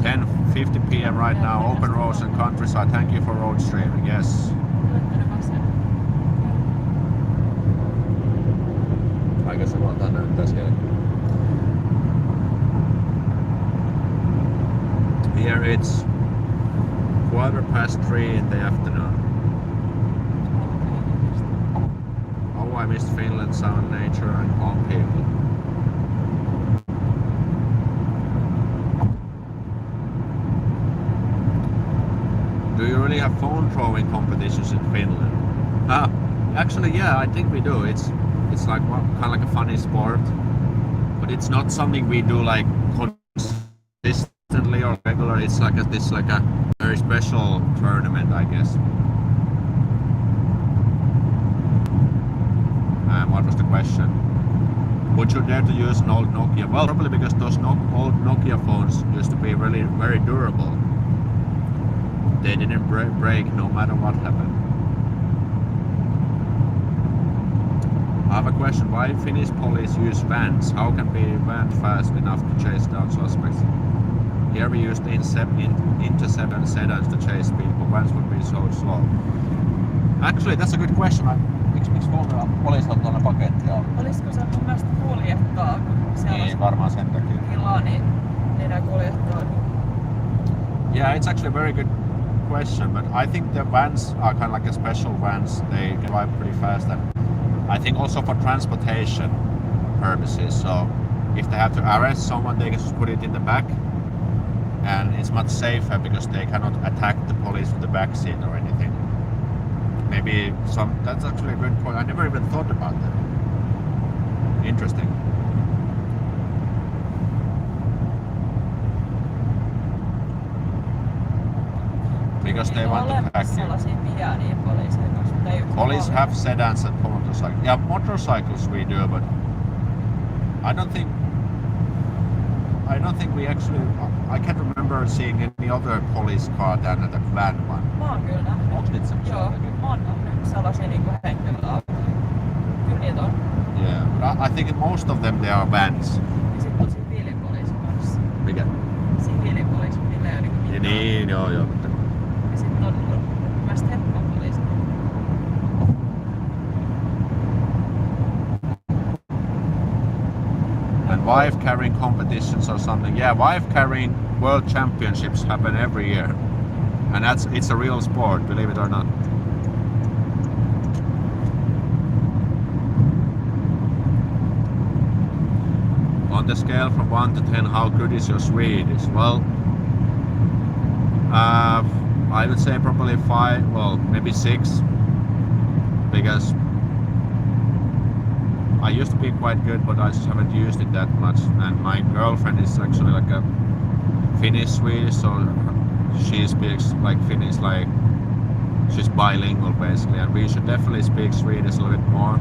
10:50 p.m. right now. Open roads and countryside. Thank you for road streaming. Yes. Aika samalta näyttää siellä. Here it's 3:15 in the afternoon. Oh, I missed Finland, sound, nature and calm people. Do you really have phone throwing competitions in Finland? Actually, yeah, I think we do. It's like kind of like a funny sport, but it's not something we do like consistently or regular. It's like a very special tournament, I guess. What was the question? Would you dare to use an old Nokia? Well, probably because those old Nokia phones used to be really very durable. They didn't break no matter what happened. I have a question. Why Finnish police use vans? How can be van fast enough to chase down suspects? Here we used intercept sedans to chase people. Vans would be so slow. Actually, that's a good question. Miksi Suomella poliisilla tuolla pakettia on? Olisiko se mun mielestä kuljettaa, kun siellä Niin, varmaan sen takia. tilaa, niin ne kuljettaa. Yeah, it's actually a very good question, but I think the vans are kind of like a special vans. They drive pretty fast, and I think also for transportation purposes. So if they have to arrest someone, they can just put it in the back, and it's much safer because they cannot attack the police with the back seat or anything. Maybe that's actually a good point. I never even thought about that. Interesting. Because they want to attack you. Police have sedans and motorcycles. Yeah, motorcycles we do, but I don't think we actually. I can't remember seeing any other police car than the van one. Mä oon kyllä nähnyt. Onks niitä semmosia? Joo, mä oon nähnyt sellaisia niinku henkilöautoja. Kyllä niitä on. Yeah, but I think most of them they are vans. Ja sit on siviilipoliisi kanssa. Mikä? Siviilipoliisi, niillä ei oo niinku mitään. Niin, joo. Ja sit on mun mielestä heppapoliisi. And wife carrying competitions or something. Yeah, wife carrying world championships happen every year. And it's a real sport, believe it or not. On the scale from 1 to 10, how good is your Swedish? Well, I would say probably 5, well, maybe 6, because I used to be quite good, but I just haven't used it that much. And my girlfriend is actually like a Finnish Swedish, so she speaks like Finnish, like she's bilingual basically. And we should definitely speak Swedish a little bit more,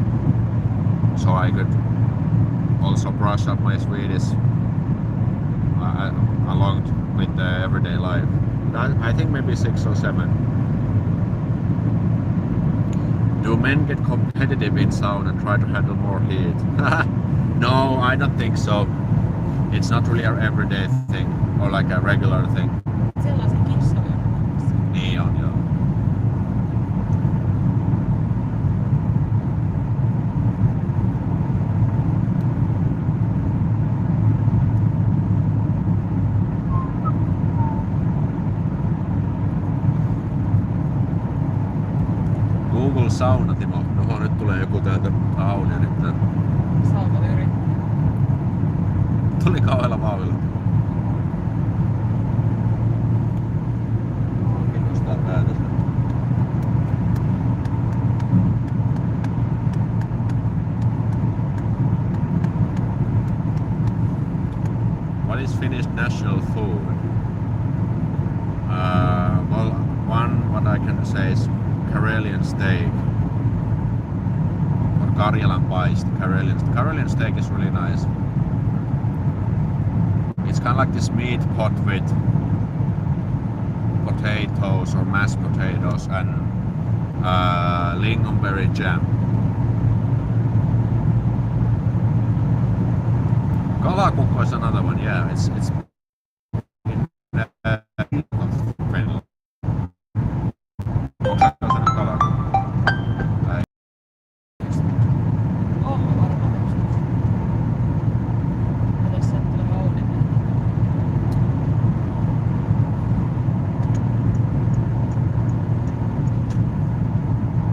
so I could also brush up my Swedish along with the everyday life. I think maybe 6 or 7. Do men get competitive in sauna and try to handle more heat? No, I don't think so. It's not really our everyday thing or like a regular thing. Sellaisia kissoja on olemassa. Niin on, joo. Google sauna, Timo. Noho, nyt tulee joku täältä Audi yrittää. Saako yrittää? Tuli kauhealla vauhdilla. Nostaa päätöstä. What is Finnish national food? Well, what I can say is Karelian steak or Karjalan paiste. Karelian steak is really nice. It's kind of like this meat pot with potatoes or mashed potatoes and lingonberry jam. Kalakukko is another one. Yeah, it's Finland.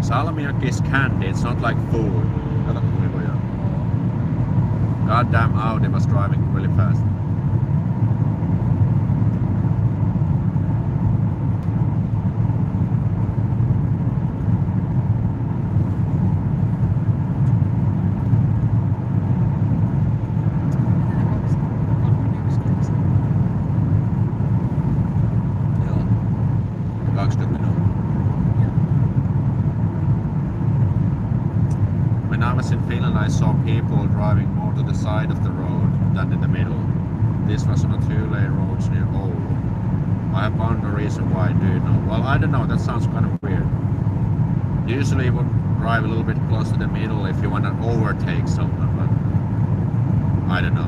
Salmiak is candy, it's not like food. Goddamn Audi was driving really fast. Joo. 20 minuuttia. When I was in Finland, I saw people driving more to the side of the road than in the middle. This was on a 2-lane road near Oulu. I have found a reason why. Do you know? Well, I don't know. That sounds kind of weird. Usually, you would drive a little bit close to the middle if you want to overtake someone, but I don't know.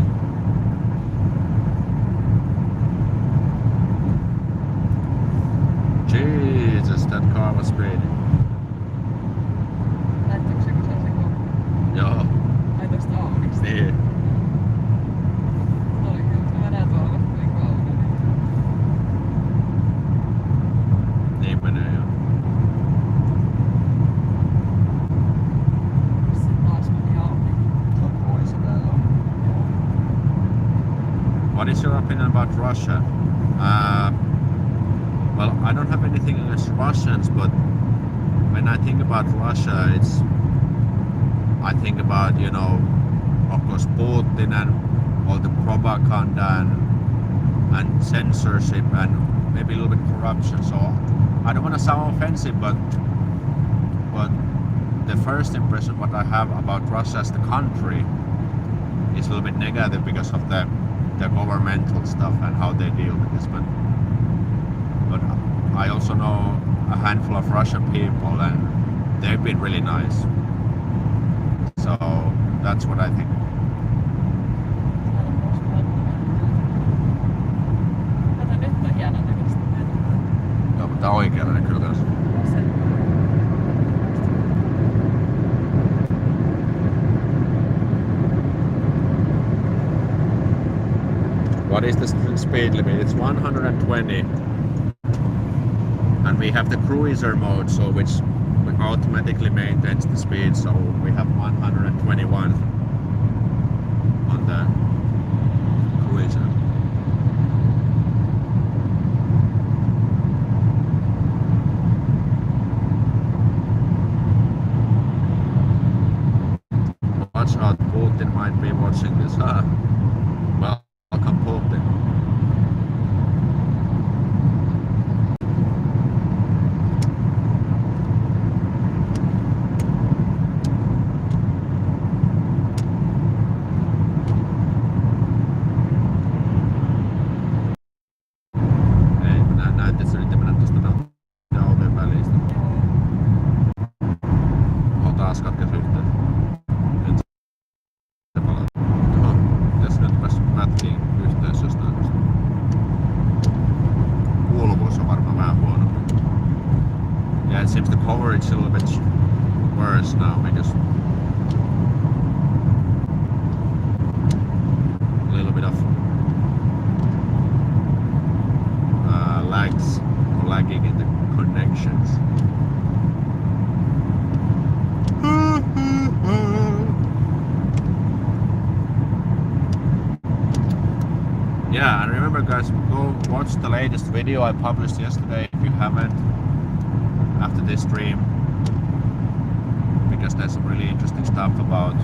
Jesus, that car was speeding. Näettekö se, kun se on se koppi? Joo, Ai tosta Audista. niin. Oli kyllä, kun mä näen tuolla vasta niin kaukana. Niin menee joo. Sitten taas meni Audi. What is your opinion about Russia? Well, I don't have anything against Russians, but when I think about Russia, I think about, you know, of course Putin and all the propaganda and censorship and maybe a little bit corruption. So I don't want to sound offensive, but the first impression what I have about Russia as the country is a little bit negative because of the governmental stuff and how they deal with this. But I also know a handful of Russian people and they've been really nice. So that's what I think. Kato, nyt on hienon näköistä. Joo, mutta oikealla kyllä kanssa. What is the speed limit? It's 120. And we have the cruiser mode, so which automatically maintains the speed, so we have 121 on the cruiser. Watch out, Putin might be watching this. Welcome, Putin. It's a little bit worse now because a little bit of lagging in the connections. Yeah, and remember guys, go watch the latest video I published yesterday if you haven't, after this stream, because there's some really interesting stuff about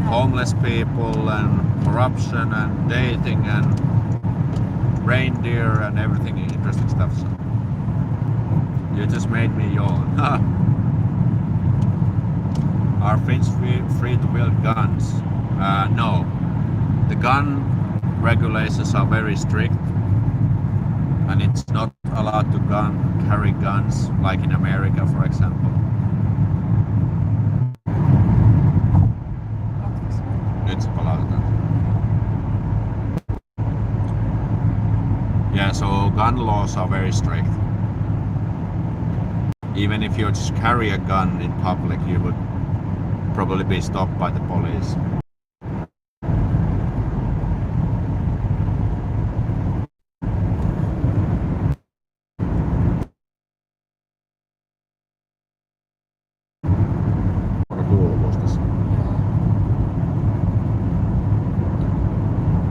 homeless people and corruption and dating and reindeer and everything interesting stuff. So you just made me yawn. Are Finns free to wield guns? No. The gun regulations are very strict, and it's not allowed to carry guns like in America, for example. It's allowed. Yeah, so gun laws are very strict. Even if you just carry a gun in public, you would probably be stopped by the police.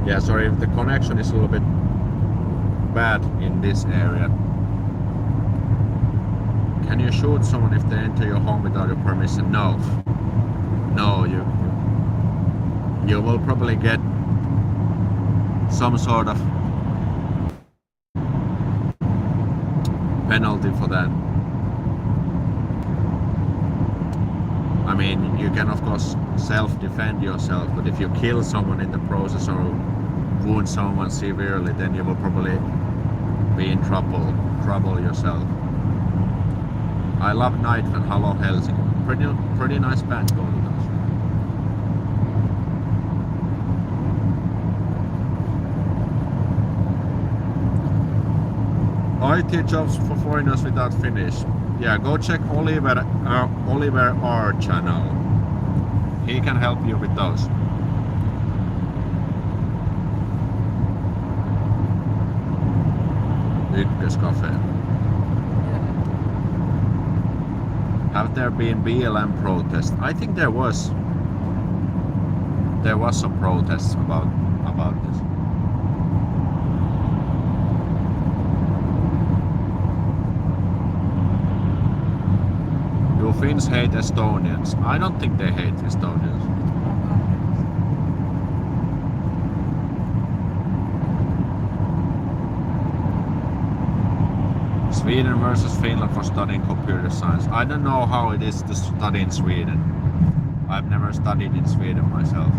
Yeah, sorry if the connection is a little bit bad in this area. Can you shoot someone if they enter your home without your permission? No. No, you will probably get some sort of penalty for that. I mean, you can of course self-defend yourself, but if you kill someone in the process or wound someone severely, then you will probably be in trouble yourself. I love Night and Hello Helsinki. Pretty nice bands going to those. IT jobs for foreigners without Finnish. Yeah, go check Oliver R channel. He can help you with those. Ykköscafe. Have there been BLM protests? I think there was some protests about this. Do Finns hate Estonians? I don't think they hate Estonians. Sweden versus Finland for studying computer science. I don't know how it is to study in Sweden. I've never studied in Sweden myself.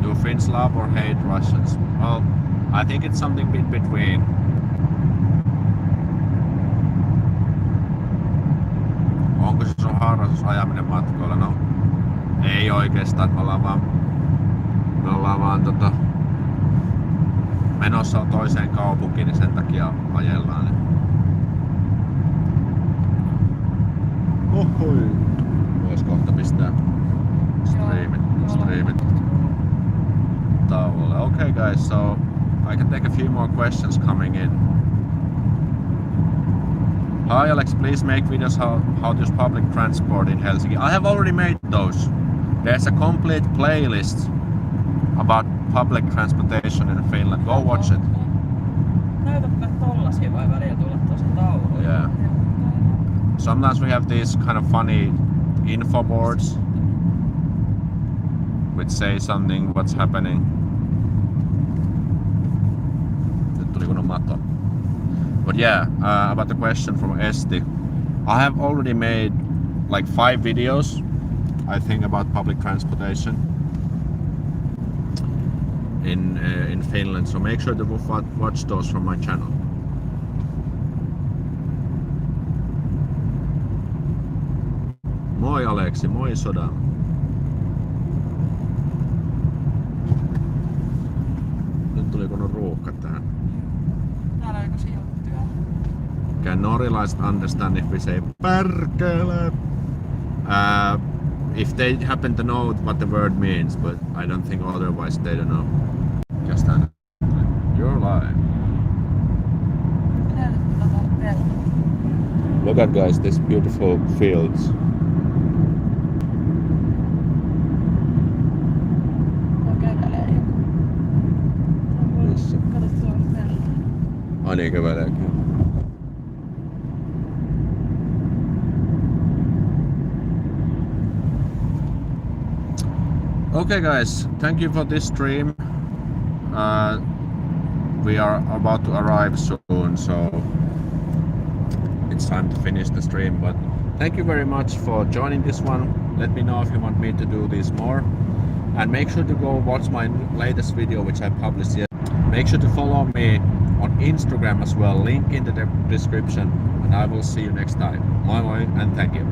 Do Finns love or hate Russians? Well, I think it's something in between. Onko se sun harrastus ajaminen matkoilla? No, ei oikeastaan. Me ollaan vaan menossa toiseen kaupunkiin, niin sen takia ajellaan. Ohoi. Vois kohta pistää streamit tauolle. Okay guys, so I can take a few more questions coming in. Hi Alex, please make videos how to use public transport in Helsinki. I have already made those. There's a complete playlist about public transportation in Finland. Go watch it. Näytätkö tollasia vai välillä tulla tosi tauluja? Yeah. Sometimes we have these kind of funny info boards which say something what's happening. Nyt tuli kunnon mato. But yeah, about the question from Esti. I have already made like 5 videos, I think, about public transportation in Finland. So make sure to watch those from my channel. Moi Aleksi, moi Soda. Nyt tuli kunnon ruuhka tähän. Täällä on sijoittuja. Can Norjalaiset understand if we say perkele? If they happen to know what the word means, but I don't think otherwise they don't know. Just that. You're lying. Look at guys, this beautiful fields. Ai niin, käveleekin. Okay guys, thank you for this stream. We are about to arrive soon, so it's time to finish the stream, but thank you very much for joining this one. Let me know if you want me to do this more, and make sure to go watch my latest video which I published yet. Make sure to follow me on Instagram as well, link in the description, and I will see you next time. Moi moi and thank you.